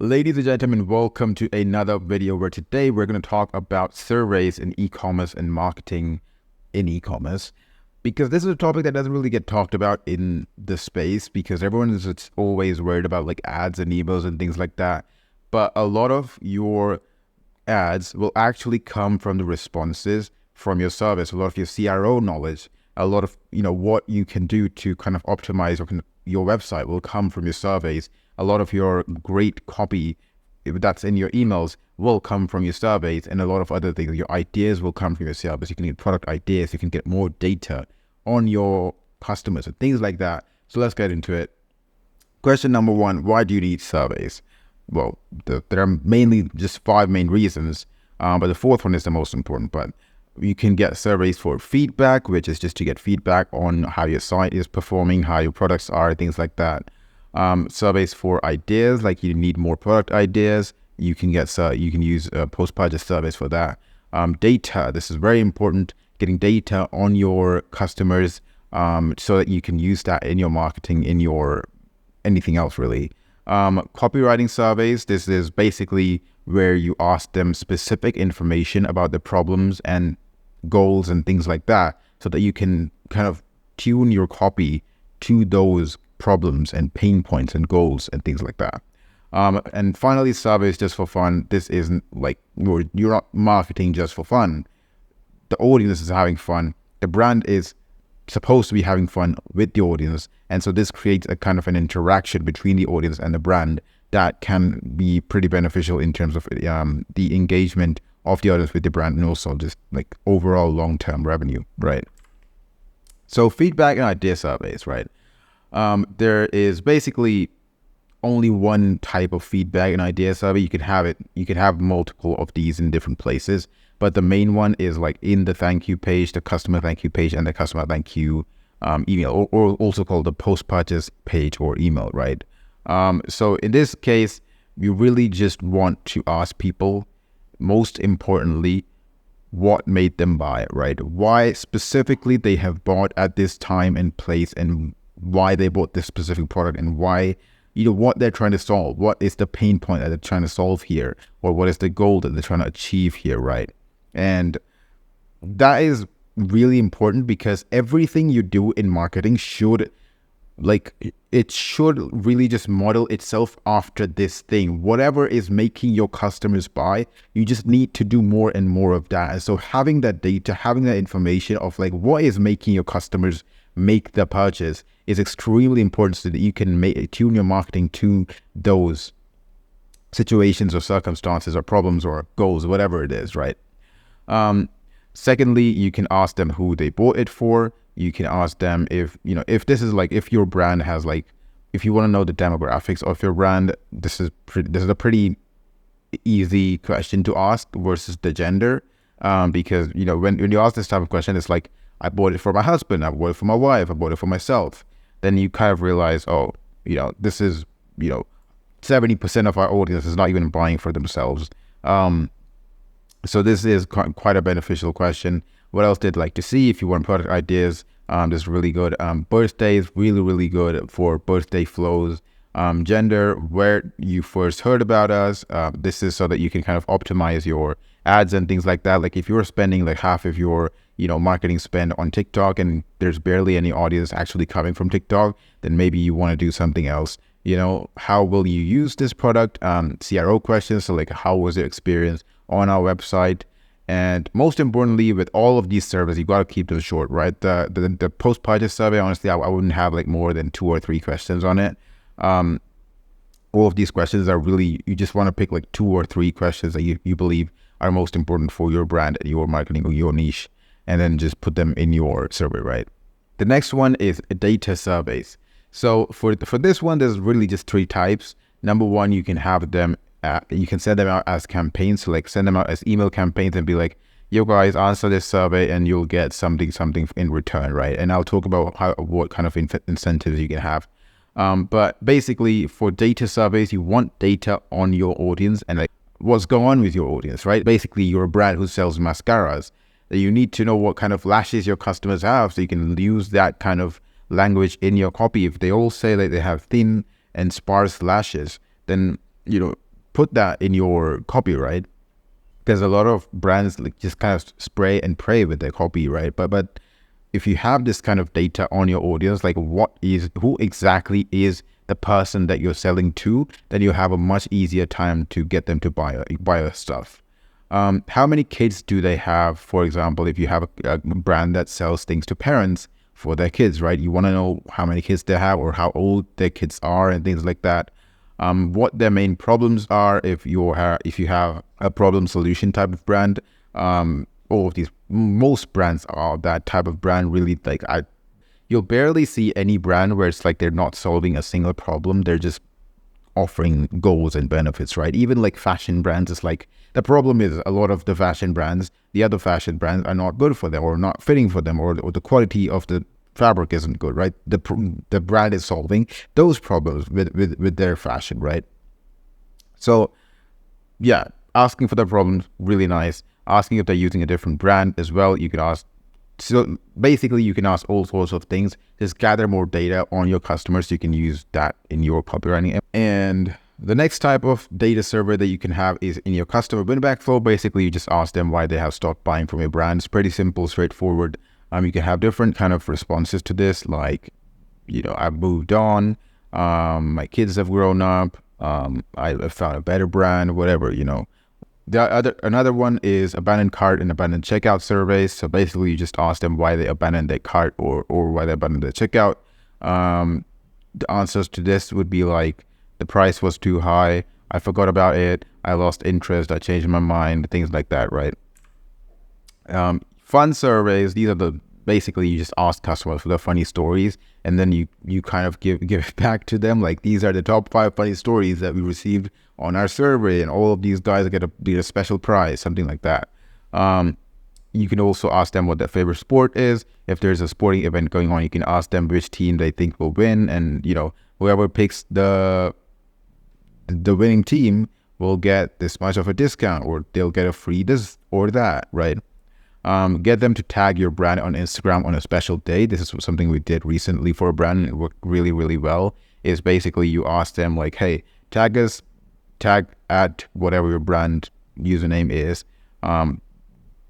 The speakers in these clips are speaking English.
Ladies and gentlemen, welcome to another video where today we're going to talk about surveys in e-commerce and marketing in e-commerce, because this is a topic that doesn't really get talked about in the space because everyone is always worried about like ads and emails and things like that. But a lot of your ads will actually come from the responses from your service, a lot of your CRO knowledge, a lot of what you can do to kind of optimize your website will come from your surveys. A lot of your great copy that's in your emails will come from your surveys, and a lot of other things. Your ideas will come from your surveys. You can get product ideas, you can get more data on your customers and things like that. So let's get into it. Question number one, why do you need surveys? Well, there are mainly just 5 main reasons, but the fourth one is the most important. But you can get surveys for feedback, which is just to get feedback on how your site is performing, how your products are, things like that. Surveys for ideas, like you need more product ideas. You can use post-purchase surveys for that. Data, this is very important, getting data on your customers so that you can use that in your marketing, in your anything else really. Copywriting surveys, this is basically where you ask them specific information about the problems and goals and things like that, so that you can kind of tune your copy to those problems and pain points and goals and things like that. And finally, surveys just for fun. This isn't like you're not marketing just for fun. The audience is having fun. The brand is supposed to be having fun with the audience, and so this creates a kind of an interaction between the audience and the brand that can be pretty beneficial in terms of the engagement of the audience with the brand, and also just like overall long-term revenue, right? So feedback and idea surveys, right? There is basically only one type of feedback and idea survey. You can have multiple of these in different places, but the main one is like in the thank you page, the customer thank you page, and the customer thank you email, or also called the post-purchase page or email, right? So in this case, you really just want to ask people, most importantly, what made them buy it, right? Why specifically they have bought at this time and place, and why they bought this specific product, and why, what they're trying to solve. What is the pain point that they're trying to solve here? Or what is the goal that they're trying to achieve here, right? And that is really important, because everything you do in marketing should really just model itself after this thing. Whatever is making your customers buy, you just need to do more and more of that. And so having that data, having that information of like what is making your customers make the purchase is extremely important, so that you can tune your marketing to those situations or circumstances or problems or goals, whatever it is, right? Secondly, you can ask them who they bought it for. You can ask them if this is like, if your brand has like, if you want to know the demographics of your brand, this is a pretty easy question to ask versus the gender, because when you ask this type of question, it's like, I bought it for my husband, I bought it for my wife, I bought it for myself. Then you kind of realize, this is 70% of our audience is not even buying for themselves. So this is quite a beneficial question. What else did like to see? If you want product ideas, this is really good. Birthdays, really good for birthday flows. Gender, where you first heard about us. This is so that you can kind of optimize your ads and things like that. Like if you're spending like half of your marketing spend on TikTok and there's barely any audience actually coming from TikTok, then maybe you want to do something else. How will you use this product? CRO questions, so like how was your experience on our website? And most importantly, with all of these surveys, you got to keep them short, right? The post-purchase survey, honestly, I wouldn't have like more than 2 or 3 questions on it. All of these questions are really, you just want to pick like 2 or 3 questions that you believe are most important for your brand, your marketing, or your niche, and then just put them in your survey, right? The next one is data surveys. So for this one, there's really just 3 types. Number one, you can have them, you can send them out as campaigns. So like send them out as email campaigns and be like, you guys answer this survey and you'll get something in return, right? And I'll talk about what kind of incentives you can have. But basically for data surveys, you want data on your audience and like what's going on with your audience, right? Basically, you're a brand who sells mascaras. You need to know what kind of lashes your customers have, so you can use that kind of language in your copy. If they all say that they have thin and sparse lashes, then put that in your copy, right? Because a lot of brands like just kind of spray and pray with their copy, right? But if you have this kind of data on your audience, like who exactly is the person that you're selling to, then you have a much easier time to get them to buy your stuff. How many kids do they have? For example, if you have a brand that sells things to parents for their kids, right? You want to know how many kids they have or how old their kids are and things like that. What their main problems are. If you have a problem solution type of brand, all of these, most brands are that type of brand. Really, like you'll barely see any brand where it's like they're not solving a single problem. They're just offering goals and benefits, right? Even like fashion brands, it's like the problem is a lot of the other fashion brands are not good for them or not fitting for them, or the quality of the fabric isn't good, right? The brand is solving those problems with their fashion, right? So yeah, asking for the problems, really nice. Asking if they're using a different brand as well. You can ask. So basically you can ask all sorts of things. Just gather more data on your customers. You can use that in your copywriting. And the next type of data survey that you can have is in your customer win-back flow. Basically, you just ask them why they have stopped buying from your brand. It's pretty simple, straightforward. You can have different kind of responses to this, like, I've moved on, my kids have grown up, I found a better brand, whatever, Another one is abandoned cart and abandoned checkout surveys. So basically, you just ask them why they abandoned their cart or why they abandoned their checkout. The answers to this would be like, the price was too high, I forgot about it, I lost interest, I changed my mind, things like that, right? Fun surveys, these are basically you just ask customers for the funny stories, and then you kind of give it back to them. Like, these are the top 5 funny stories that we received on our survey, and all of these guys get a special prize, something like that. You can also ask them what their favorite sport is. If there's a sporting event going on, you can ask them which team they think will win, and whoever picks the winning team will get this much of a discount, or they'll get a free this or that, right? Get them to tag your brand on Instagram on a special day. This is something we did recently for a brand, and it worked really, really well. Is basically you ask them like, hey, tag at whatever your brand username is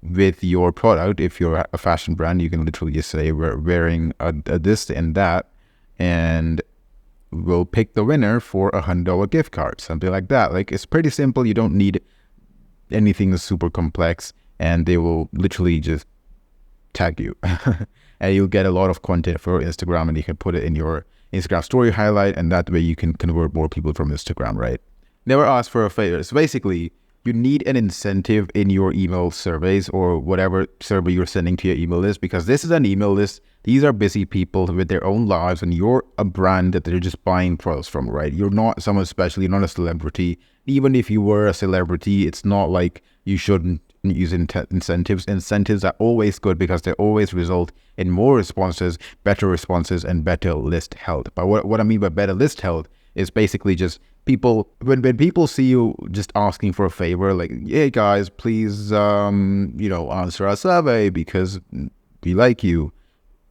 with your product. If you're a fashion brand, you can literally just say we're wearing a this and that, and we'll pick the winner for $100 gift card, something like that. Like, it's pretty simple. You don't need anything super complex, and they will literally just tag you and you'll get a lot of content for Instagram, and you can put it in your Instagram story highlight, and that way you can convert more people from Instagram, right? Never ask for a favor. So basically, you need an incentive in your email surveys or whatever survey you're sending to your email list, because this is an email list. These are busy people with their own lives, and you're a brand that they're just buying products from, right? You're not someone special. You're not a celebrity. Even if you were a celebrity, it's not like you shouldn't use incentives. Incentives are always good because they always result in more responses, better responses, and better list health. But what I mean by better list health is basically just people, when people see you just asking for a favor, like, hey guys, please, answer our survey because we like you.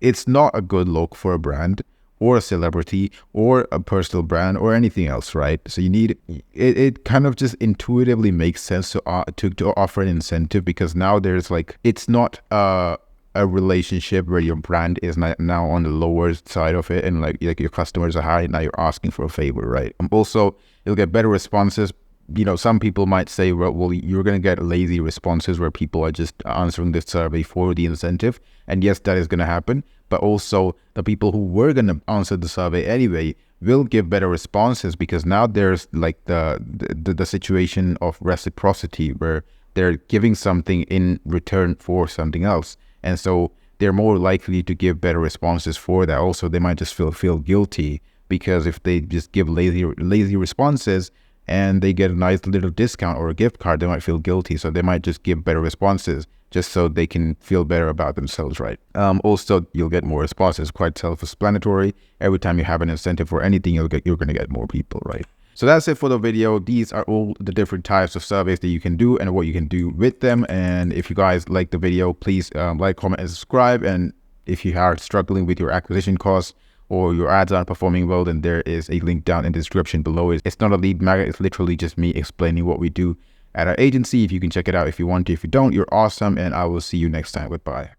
It's not a good look for a brand or a celebrity or a personal brand or anything else, right? So you need it kind of just intuitively makes sense to offer an incentive, because now there's like, it's not a relationship where your brand is now on the lower side of it, and like your customers are high, now you're asking for a favor, right? Also, you'll get better responses. Some people might say, well, you're going to get lazy responses where people are just answering the survey for the incentive. And yes, that is going to happen. But also, the people who were going to answer the survey anyway will give better responses, because now there's like the situation of reciprocity where they're giving something in return for something else. And so they're more likely to give better responses for that. Also, they might just feel guilty, because if they just give lazy responses and they get a nice little discount or a gift card, they might feel guilty. So they might just give better responses just so they can feel better about themselves, right? Also, you'll get more responses, quite self-explanatory. Every time you have an incentive for anything, you're going to get more people, right? So that's it for the video. These are all the different types of surveys that you can do and what you can do with them. And if you guys like the video, please like, comment, and subscribe. And if you are struggling with your acquisition costs or your ads aren't performing well, then there is a link down in the description below. It's not a lead magnet. It's literally just me explaining what we do at our agency. If you can check it out if you want to. If you don't, you're awesome, and I will see you next time. Goodbye.